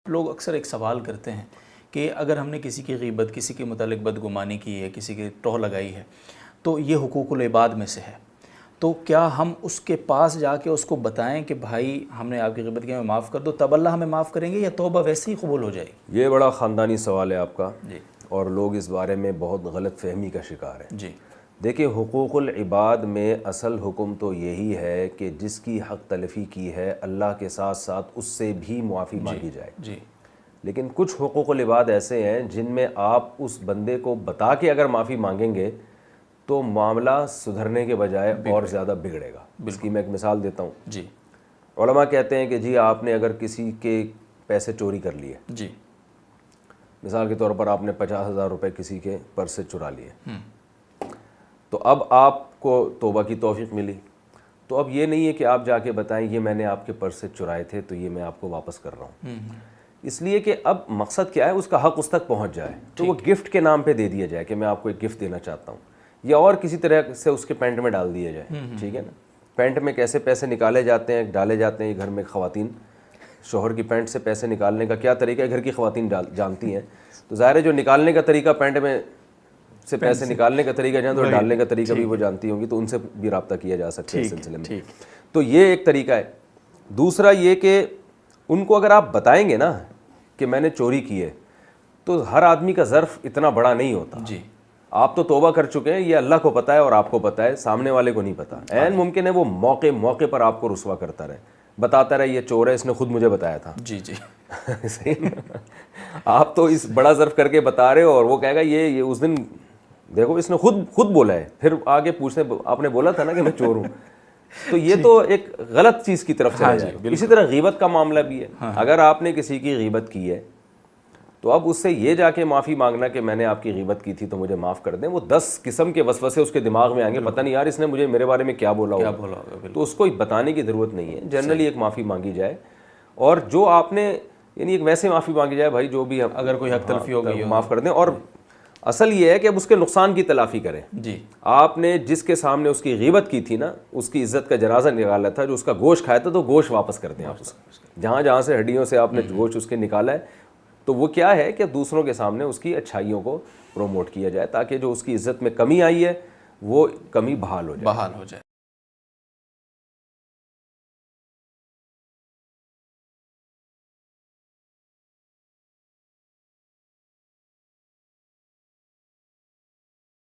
لوگ اکثر ایک سوال کرتے ہیں کہ اگر ہم نے کسی کی غیبت، کسی کے متعلق بدگمانی کی ہے، کسی کی ٹوہ لگائی ہے تو یہ حقوق العباد میں سے ہے، تو کیا ہم اس کے پاس جا کے اس کو بتائیں کہ بھائی ہم نے آپ کی غیبت کی، ہمیں معاف کر دو، تب اللہ ہمیں معاف کریں گے، یا توبہ ویسے ہی قبول ہو جائے گی؟ یہ بڑا خاندانی سوال ہے آپ کا، جی اور لوگ اس بارے میں بہت غلط فہمی کا شکار ہیں۔ جی دیکھیں، حقوق العباد میں اصل حکم تو یہی ہے کہ جس کی حق تلفی کی ہے اللہ کے ساتھ ساتھ اس سے بھی معافی مانگی جائے۔ جی لیکن کچھ حقوق العباد ایسے ہیں جن میں آپ اس بندے کو بتا کے اگر معافی مانگیں گے تو معاملہ سدھرنے کے بجائے اور زیادہ بگڑے گا۔ اس کی میں ایک مثال دیتا ہوں۔ جی علماء کہتے ہیں کہ جی آپ نے اگر کسی کے پیسے چوری کر لیے، جی مثال کے طور پر آپ نے 50,000 روپے کسی کے پرس سے چرا لیے، تو اب آپ کو توبہ کی توفیق ملی، تو اب یہ نہیں ہے کہ آپ جا کے بتائیں یہ میں نے آپ کے پرس سے چرائے تھے تو یہ میں آپ کو واپس کر رہا ہوں، اس لیے کہ اب مقصد کیا ہے، اس کا حق اس تک پہنچ جائے، تو وہ گفٹ کے نام پہ دے دیا جائے کہ میں آپ کو ایک گفٹ دینا چاہتا ہوں، یا اور کسی طرح سے اس کے پینٹ میں ڈال دیا جائے۔ ٹھیک ہے نا، پینٹ میں کیسے پیسے نکالے جاتے ہیں، ڈالے جاتے ہیں، گھر میں خواتین، شوہر کی پینٹ سے پیسے نکالنے کا کیا طریقہ ہے گھر کی خواتین جانتی ہیں، تو ظاہر ہے جو نکالنے کا طریقہ پینٹ میں سے پیسے نکالنے کا طریقہ جانتے ہیں، تو ڈالنے کا طریقہ بھی وہ جانتی ہوں گی، تو ان سے بھی رابطہ کیا جا سکتا ہے اس سلسلے میں۔ تو یہ ایک طریقہ ہے۔ دوسرا یہ کہ ان کو اگر آپ بتائیں گے نا کہ میں نے چوری کی ہے، تو ہر آدمی کا ظرف اتنا بڑا نہیں ہوتا۔ جی آپ تو توبہ کر چکے ہیں، یہ اللہ کو پتہ ہے اور آپ کو پتہ ہے، سامنے والے کو نہیں پتہ۔ عین ممکن ہے وہ موقع پر آپ کو رسوا کرتا رہے، بتاتا رہے یہ چور ہے، اس نے خود مجھے بتایا تھا۔ جی جی صحیح نا؟ آپ تو اس بڑا ظرف کر کے بتا رہے ہو، اور وہ کہے گا یہ اس دن دیکھو اس نے خود بولا ہے، پھر آگے پوچھتے آپ نے بولا تھا نا کہ میں چور ہوں، تو یہ تو ایک غلط چیز کی طرف چلا جائے گا۔ اسی طرح غیبت کا معاملہ بھی ہے، اگر آپ نے کسی کی غیبت کی ہے تو اب اس سے یہ جا کے معافی مانگنا کہ میں نے آپ کی غیبت کی تھی تو مجھے معاف کر دیں، وہ 10 قسم کے وسوسے اس کے دماغ میں آئیں گے، پتہ نہیں یار اس نے مجھے میرے بارے میں کیا بولا ہوگا، تو اس کو بتانے کی ضرورت نہیں ہے۔ جنرلی ایک معافی مانگی جائے، اور جو آپ نے یعنی ایک ویسے معافی مانگی جائے بھائی جو بھی اگر کوئی حق تلفی ہو گئی ہو معاف کر دیں، اور اصل یہ ہے کہ اب اس کے نقصان کی تلافی کریں۔ جی آپ نے جس کے سامنے اس کی غیبت کی تھی نا، اس کی عزت کا جنازہ نکالا تھا، جو اس کا گوشت کھایا تھا، تو گوشت واپس کر دیں آپ اس کا، جہاں سے ہڈیوں سے آپ نے گوشت اس کے نکالا ہے، تو وہ کیا ہے کہ دوسروں کے سامنے اس کی اچھائیوں کو پروموٹ کیا جائے، تاکہ جو اس کی عزت میں کمی آئی ہے وہ کمی بحال ہو جائے۔